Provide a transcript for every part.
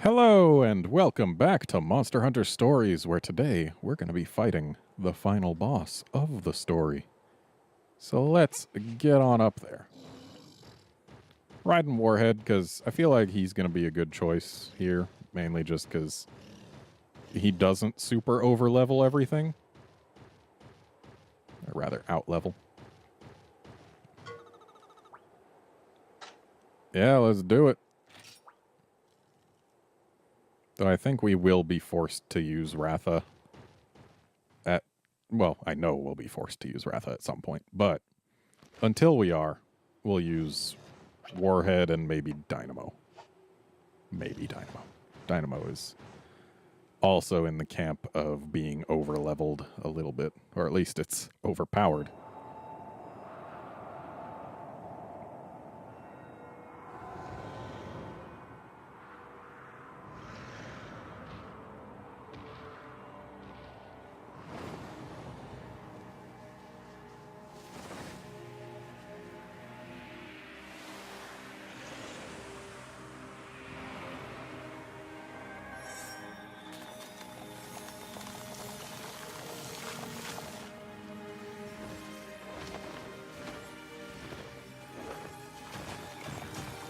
Hello and welcome back to Monster Hunter Stories, where today we're going to be fighting the final boss of the story. So let's get on up there. Riding Warhead, because I feel like he's going to be a good choice here, mainly just because he doesn't super over-level everything. Or rather, out-level. Yeah, let's do it. Though I think we will be forced to use Ratha at... Well, I know we'll be forced to use Ratha at some point, but until we are, we'll use Warhead and maybe Dynamo. Maybe Dynamo. Dynamo is also in the camp of being over-leveled a little bit, or at least it's overpowered.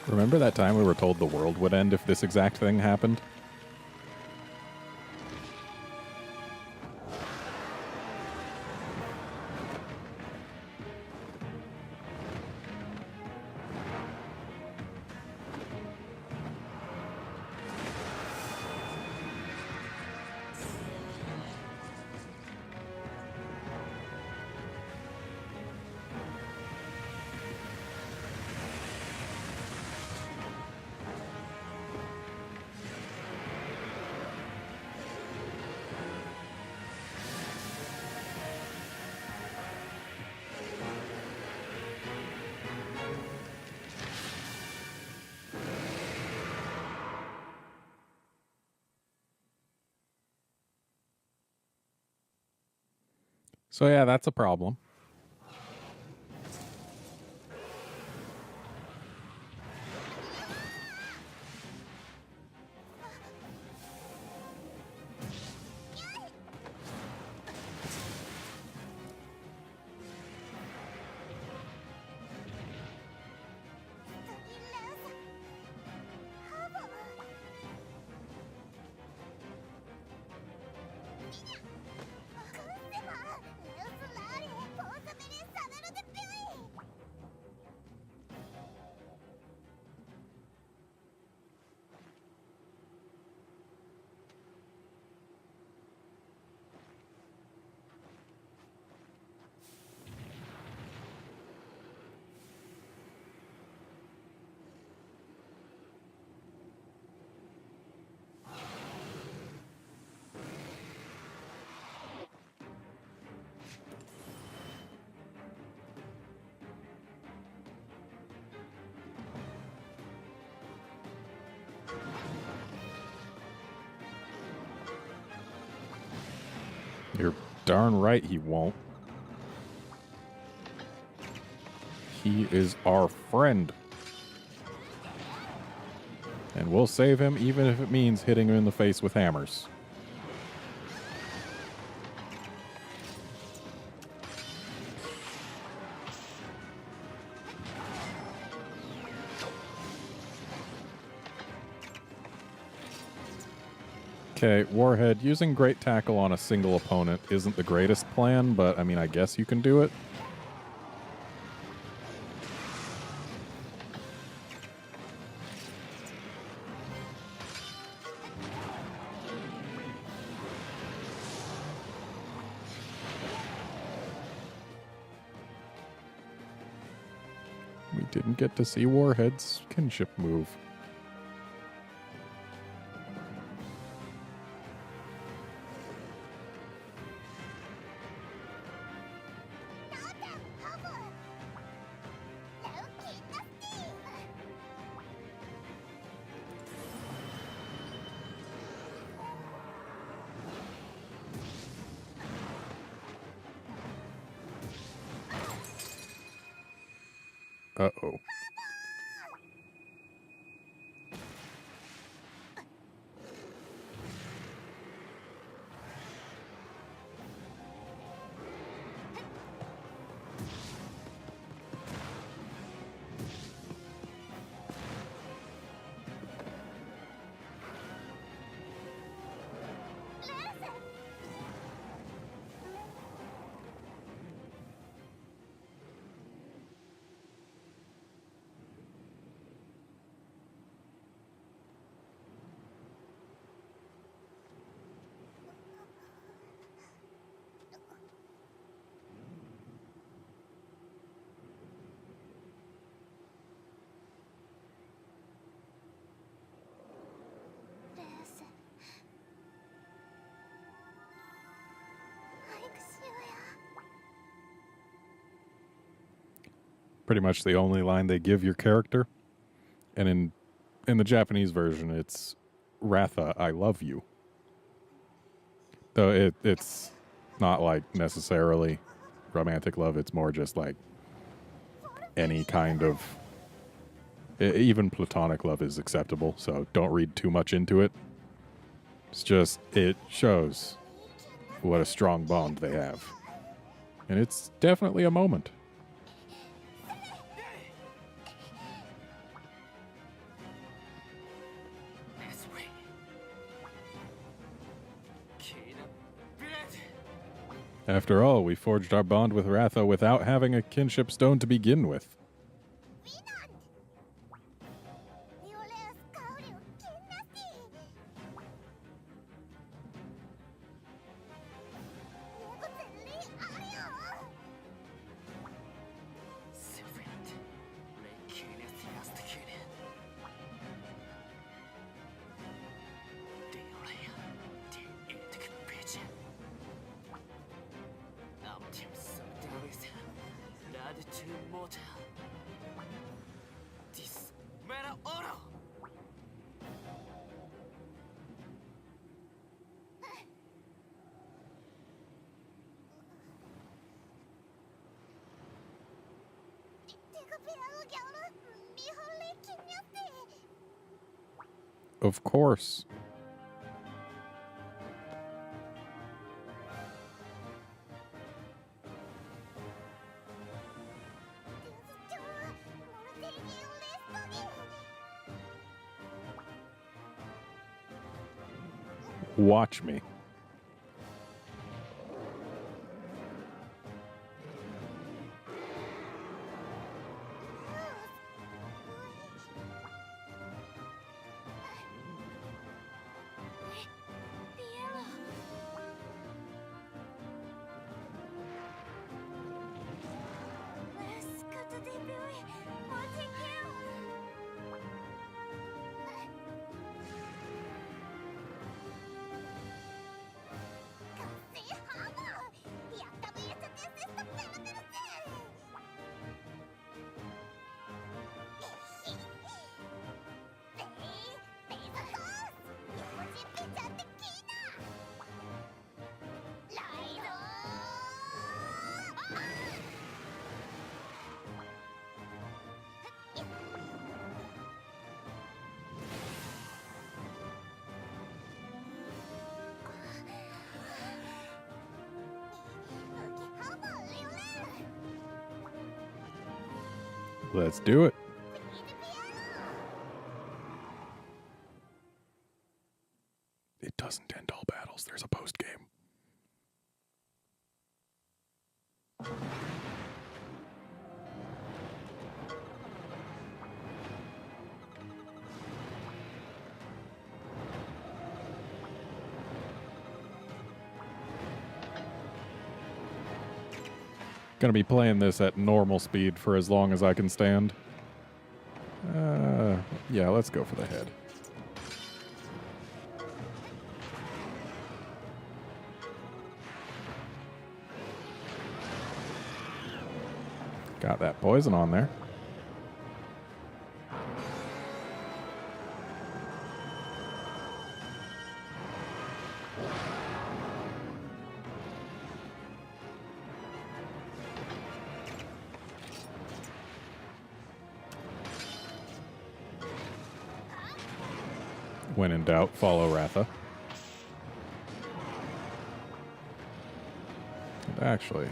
Remember that time we were told the world would end if this exact thing happened? So yeah, that's a problem. You're darn right he won't. He is our friend. And we'll save him even if it means hitting him in the face with hammers. Okay, Warhead, using Great Tackle on a single opponent isn't the greatest plan, but I mean, I guess you can do it. We didn't get to see Warhead's kinship move. Uh-oh. pretty much the only line they give your character. And in the Japanese version, it's Ratha, I love you. Though it's not like necessarily romantic love. It's more just like any kind of, even platonic love is acceptable. So don't read too much into it. It's just, it shows what a strong bond they have. And it's definitely a moment. After all, we forged our bond with Ratha without having a kinship stone to begin with. Of course. Watch me. Let's do it. It doesn't end all battles. There's a post game. Gonna be playing this at normal speed for as long as I can stand. Yeah, let's go for the head. Got that poison on there. When in doubt, follow Ratha. And actually,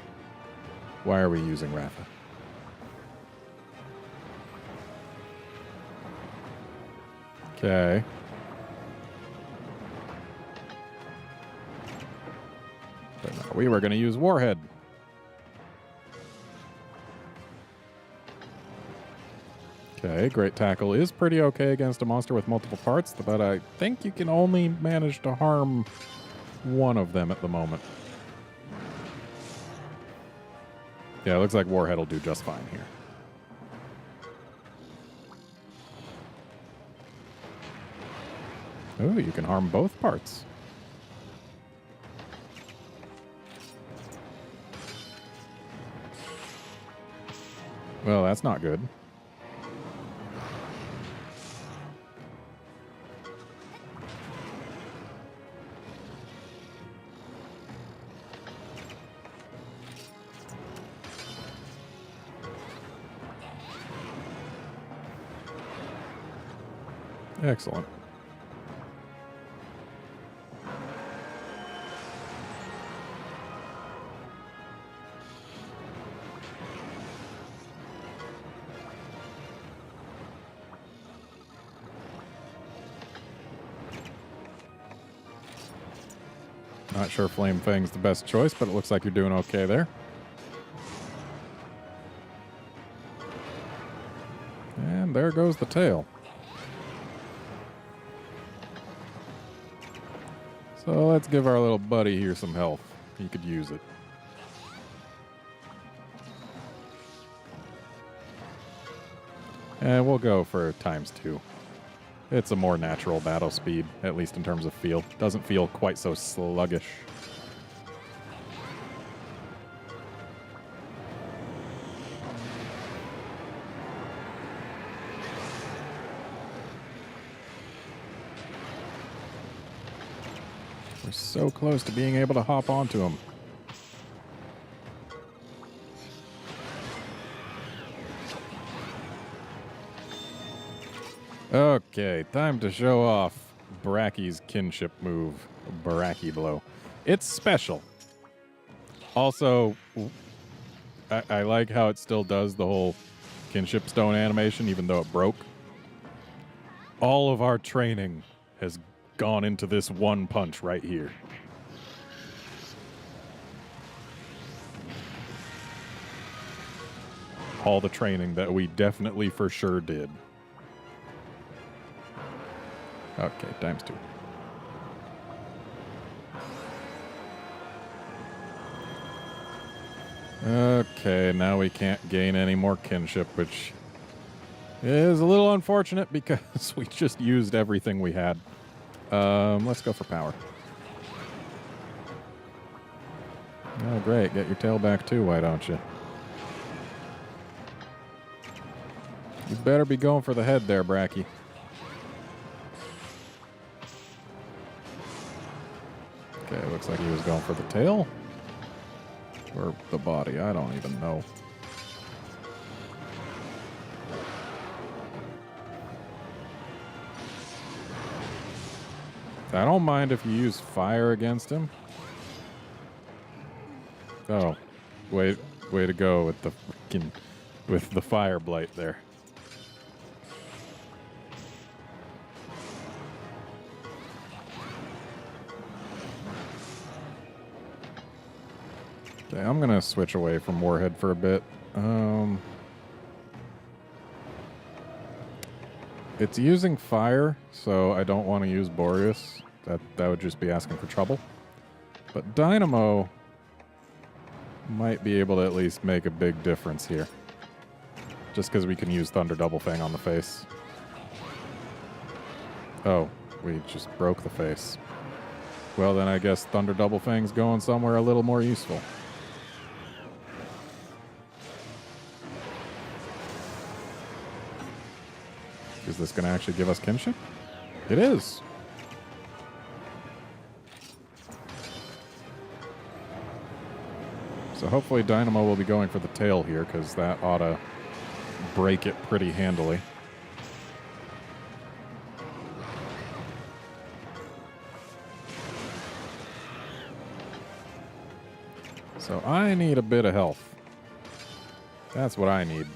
why are we using Ratha? Okay. But no, we were going to use Warhead. Okay, Great Tackle is pretty okay against a monster with multiple parts, but I think you can only manage to harm one of them at the moment. Yeah, it looks like Warhead will do just fine here. Ooh, you can harm both parts. Well, that's not good. Excellent. Not sure Flame Fang's the best choice, but it looks like you're doing okay there. And there goes the tail. So let's give our little buddy here some health. He could use it. And we'll go for ×2. It's a more natural battle speed, at least in terms of feel. Doesn't feel quite so sluggish. We're so close to being able to hop onto him. Okay, time to show off Bracky's kinship move, Bracky Blow. It's special. Also, I like how it still does the whole kinship stone animation, even though it broke. All of our training has gone into this one punch right here. All the training that we definitely for sure did. Okay, ×2. Okay, now we can't gain any more kinship, which is a little unfortunate because we just used everything we had. Let's go for power. Oh, great. Get your tail back too, why don't you? You better be going for the head there, Bracky. Okay, looks like he was going for the tail. Or the body, I don't even know. I don't mind if you use fire against him. Oh, way to go with the fire blight there. Okay, I'm gonna switch away from Warhead for a bit. It's using fire, so I don't want to use Boreas. That would just be asking for trouble. But Dynamo might be able to at least make a big difference here. Just because we can use Thunder Double Fang on the face. Oh, we just broke the face. Well, then I guess Thunder Double Fang's going somewhere a little more useful. Is this going to actually give us kinship? It is. So hopefully Dynamo will be going for the tail here, because that ought to break it pretty handily. So I need a bit of health. That's what I need.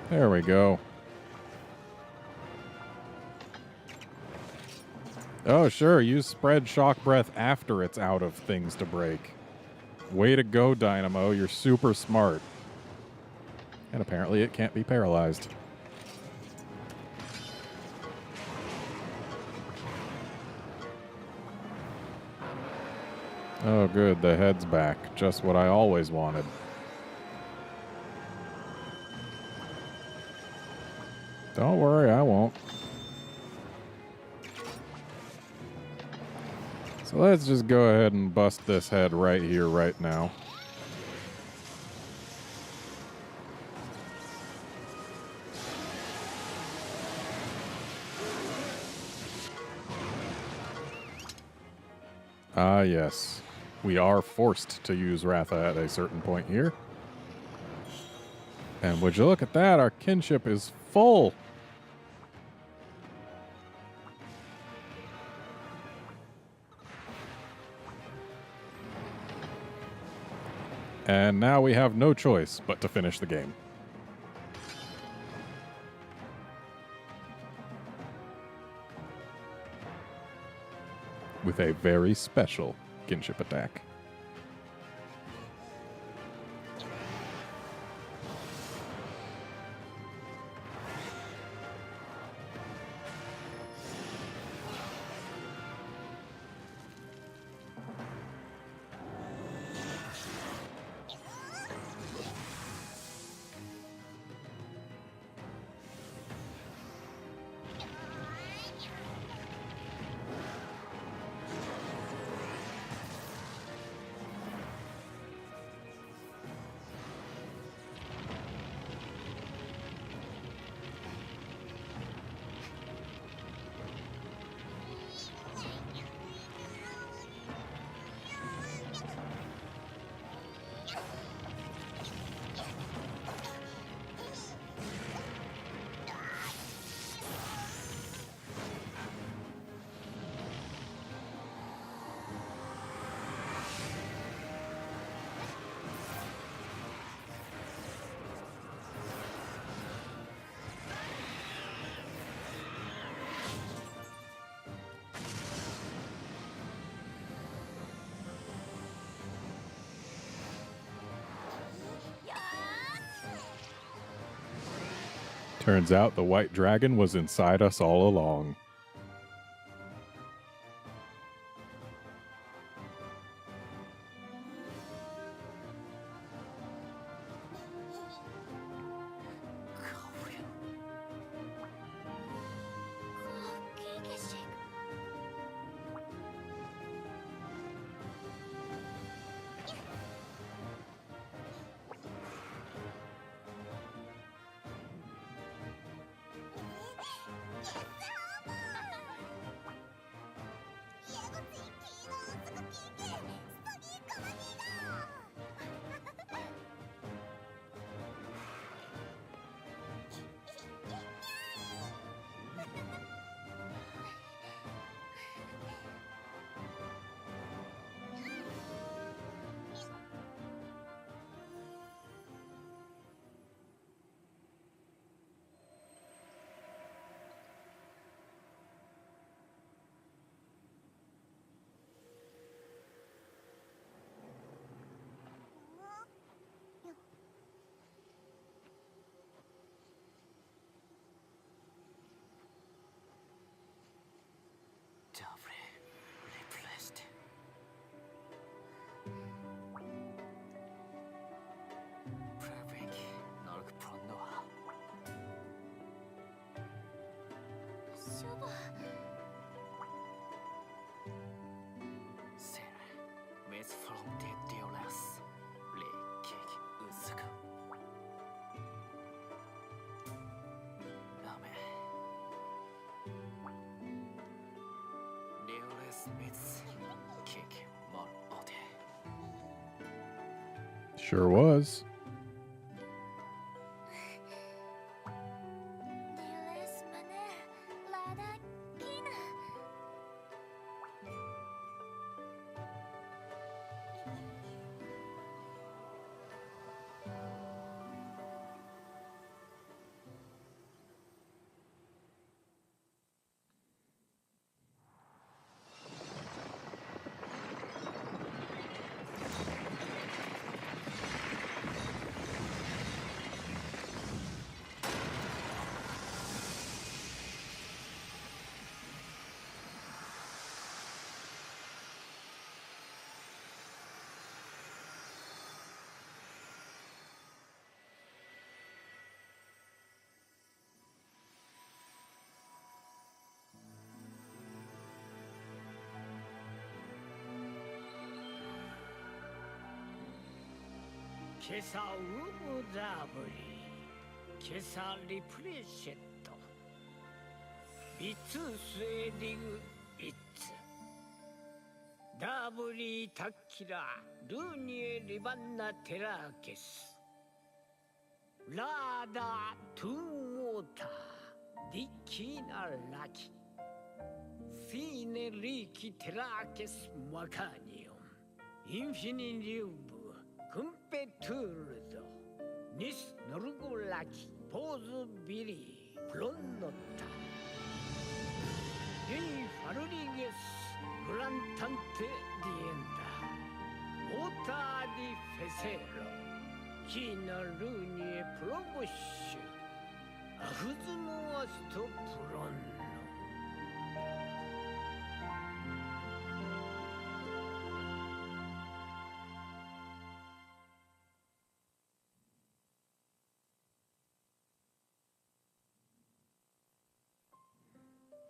There we go. Oh, sure. Use Spread Shock Breath after it's out of things to break. Way to go, Dynamo. You're super smart. And apparently it can't be paralyzed. Oh, good. The head's back. Just what I always wanted. Don't worry, I won't. So let's just go ahead and bust this head right here, right now. Ah, yes. We are forced to use Ratha at a certain point here. And would you look at that? Our kinship is full. And now we have no choice but to finish the game. With a very special kinship attack. Turns out the white dragon was inside us all along. Sure was.今朝ウムザブリ今朝リプレシェットビツスエディグイッツ 다브리 타키라 루니에 리반나 테라케스 라다 투모타 디키나 라키 시네 리키 테라케스 마카니움 인피니리우브 금페투르도 니스 노르골라키 보즈비리 블론노타 유니 파르리게스 Grantante dienta, ota di fesero, Kina luni probush, Ahuzumo sto pronno.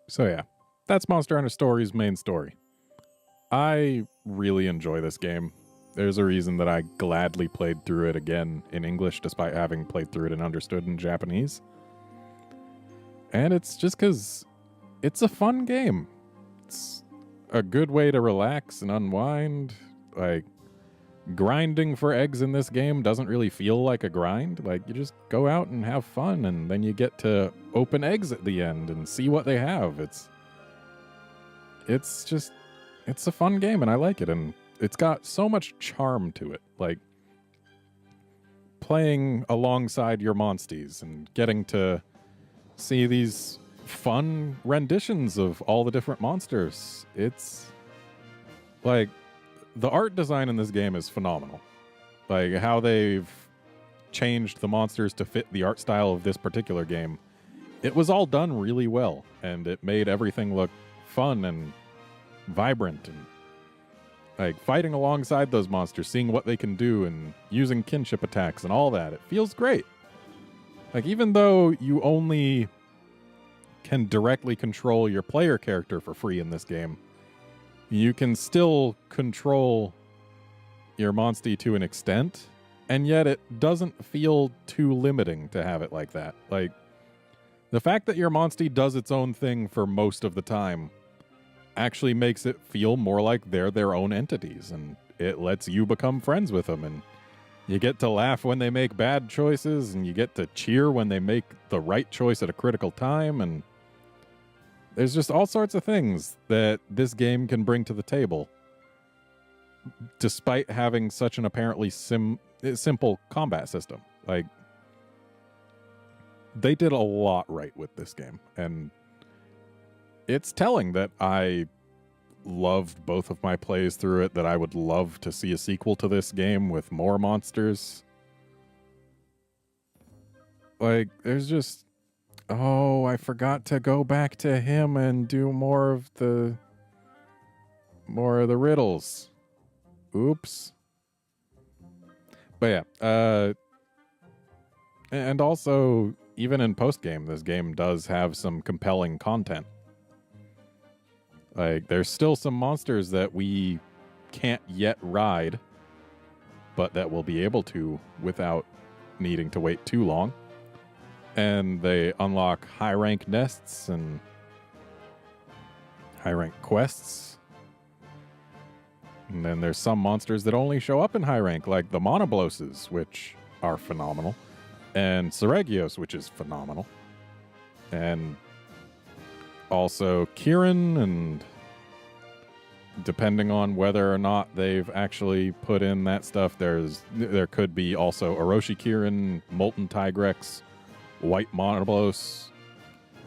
So yeah, that's Monster Hunter Story's main story. I really enjoy this game. There's a reason that I gladly played through it again in English despite having played through it and understood in Japanese. And it's just because it's a fun game. It's a good way to relax and unwind. Like, grinding for eggs in this game doesn't really feel like a grind. Like, you just go out and have fun, and then you get to open eggs at the end and see what they have. It's a fun game, and I like it, and it's got so much charm to it. Like, playing alongside your monsties and getting to see these fun renditions of all the different monsters. It's, like, the art design in this game is phenomenal. Like, how they've changed the monsters to fit the art style of this particular game. It was all done really well, and it made everything look fun and vibrant, and like fighting alongside those monsters, seeing what they can do and using kinship attacks and all that. It feels great. Like, even though you only can directly control your player character for free in this game, you can still control your monstie to an extent, and yet it doesn't feel too limiting to have it like that. Like, the fact that your monstie does its own thing for most of the time actually makes it feel more like they're their own entities, and it lets you become friends with them, and you get to laugh when they make bad choices, and you get to cheer when they make the right choice at a critical time, and there's just all sorts of things that this game can bring to the table, despite having such an apparently simple combat system. Like, they did a lot right with this game, and it's telling that I loved both of my plays through it, that I would love to see a sequel to this game with more monsters. Like, there's just... Oh, I forgot to go back to him and do more of the riddles. Oops. But yeah, and also, even in post-game, this game does have some compelling content. Like, there's still some monsters that we can't yet ride, but that we'll be able to without needing to wait too long. And they unlock high-rank nests and high-rank quests. And then there's some monsters that only show up in high rank, like the Monobloses, which are phenomenal, and Seregios, which is phenomenal. And also Kirin, and depending on whether or not they've actually put in that stuff, there could be also Orochi Kirin, Molten Tigrex, White Monoblos.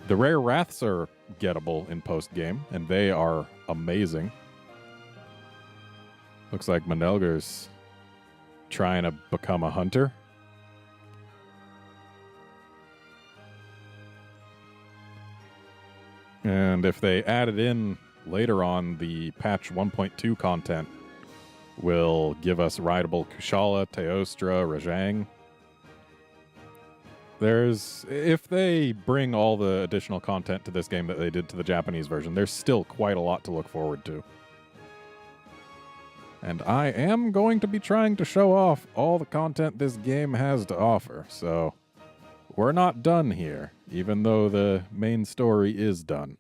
The rare Wraths are gettable in post-game, and they are amazing. Looks like Manelger's trying to become a hunter. And if they added in later on, the patch 1.2 content will give us rideable Kushala, Teostra, Rajang. If they bring all the additional content to this game that they did to the Japanese version, there's still quite a lot to look forward to. And I am going to be trying to show off all the content this game has to offer, so we're not done here, even though the main story is done.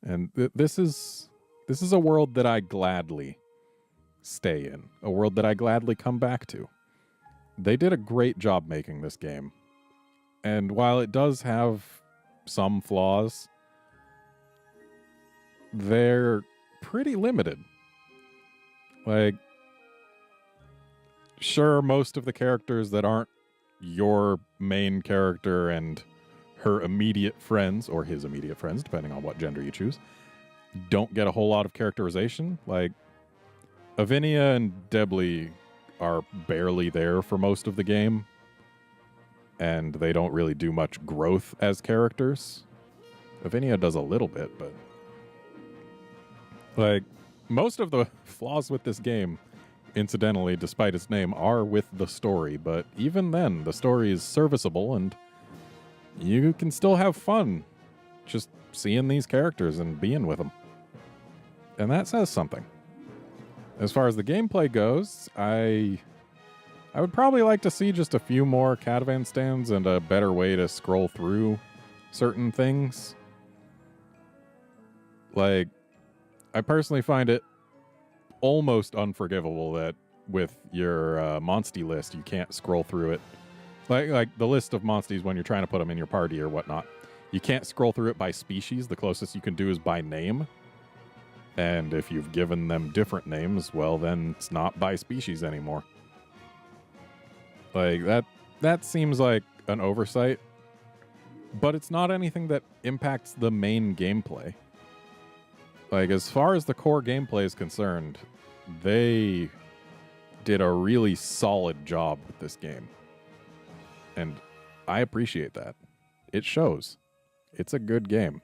And this is a world that I gladly stay in, a world that I gladly come back to. They did a great job making this game. And while it does have some flaws, they're pretty limited. Like, sure, most of the characters that aren't your main character and her immediate friends, or his immediate friends, depending on what gender you choose, don't get a whole lot of characterization. Like, Avinia and Debly are barely there for most of the game, and they don't really do much growth as characters. Avinia does a little bit, but like, most of the flaws with this game, incidentally, despite its name, are with the story. But even then, the story is serviceable, and you can still have fun just seeing these characters and being with them. And that says something. As far as the gameplay goes, I would probably like to see just a few more catavan stands and a better way to scroll through certain things. Like, I personally find it almost unforgivable that with your Monstie list, you can't scroll through it. Like the list of Monsties when you're trying to put them in your party or whatnot. You can't scroll through it by species. The closest you can do is by name. And if you've given them different names, well, then it's not by species anymore. Like, that seems like an oversight. But it's not anything that impacts the main gameplay. Like, as far as the core gameplay is concerned, they did a really solid job with this game. And I appreciate that. It shows. It's a good game.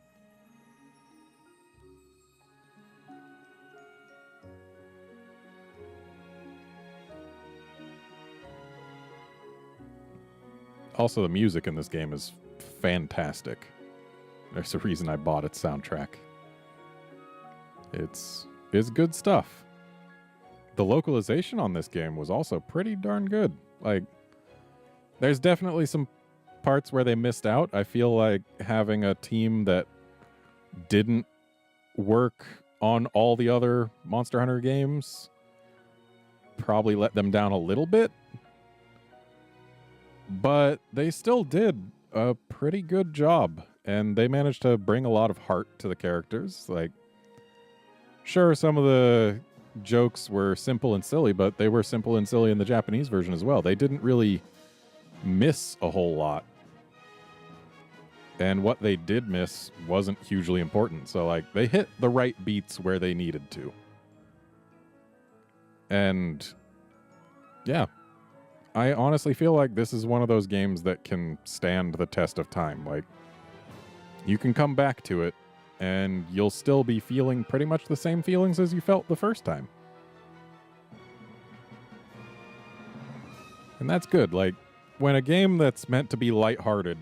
Also, the music in this game is fantastic. There's a reason I bought its soundtrack. It's good stuff. The localization on this game was also pretty darn good. Like, there's definitely some parts where they missed out. I feel like having a team that didn't work on all the other Monster Hunter games probably let them down a little bit. But they still did a pretty good job, and they managed to bring a lot of heart to the characters. Like, sure, some of the jokes were simple and silly, but they were simple and silly in the Japanese version as well. They didn't really miss a whole lot. And what they did miss wasn't hugely important. So, like, they hit the right beats where they needed to. And, yeah. I honestly feel like this is one of those games that can stand the test of time. Like, you can come back to it, and you'll still be feeling pretty much the same feelings as you felt the first time. And that's good. Like, when a game that's meant to be lighthearted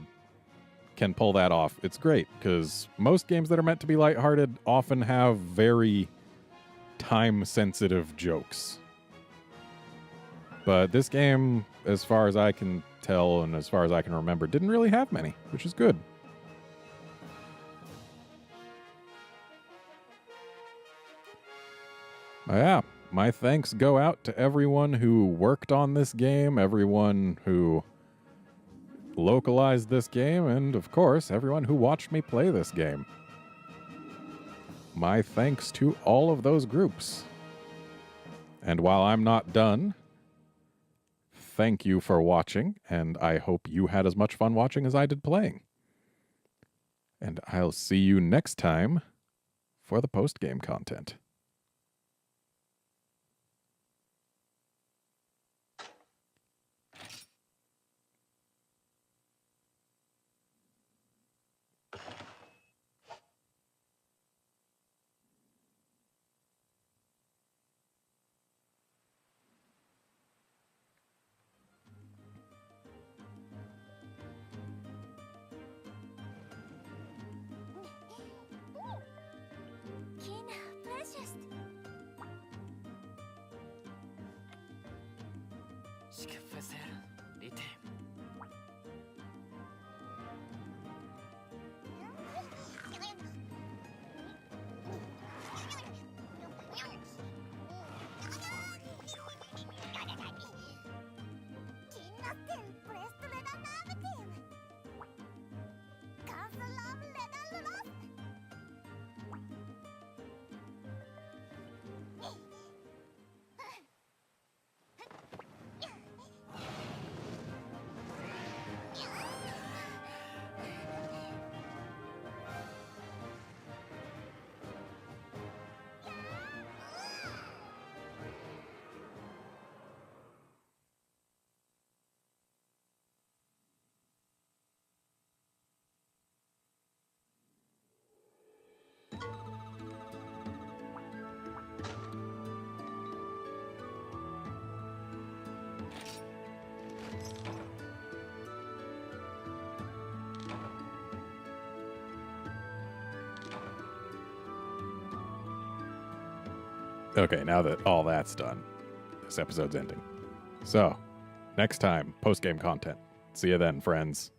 can pull that off, it's great, because most games that are meant to be lighthearted often have very time-sensitive jokes. But this game, as far as I can tell and as far as I can remember, didn't really have many, which is good. Yeah, my thanks go out to everyone who worked on this game, everyone who localized this game, and of course, everyone who watched me play this game. My thanks to all of those groups. And while I'm not done, thank you for watching, and I hope you had as much fun watching as I did playing. And I'll see you next time for the post-game content. Okay, now that all that's done, this episode's ending. So, next time, post-game content. See you then, friends.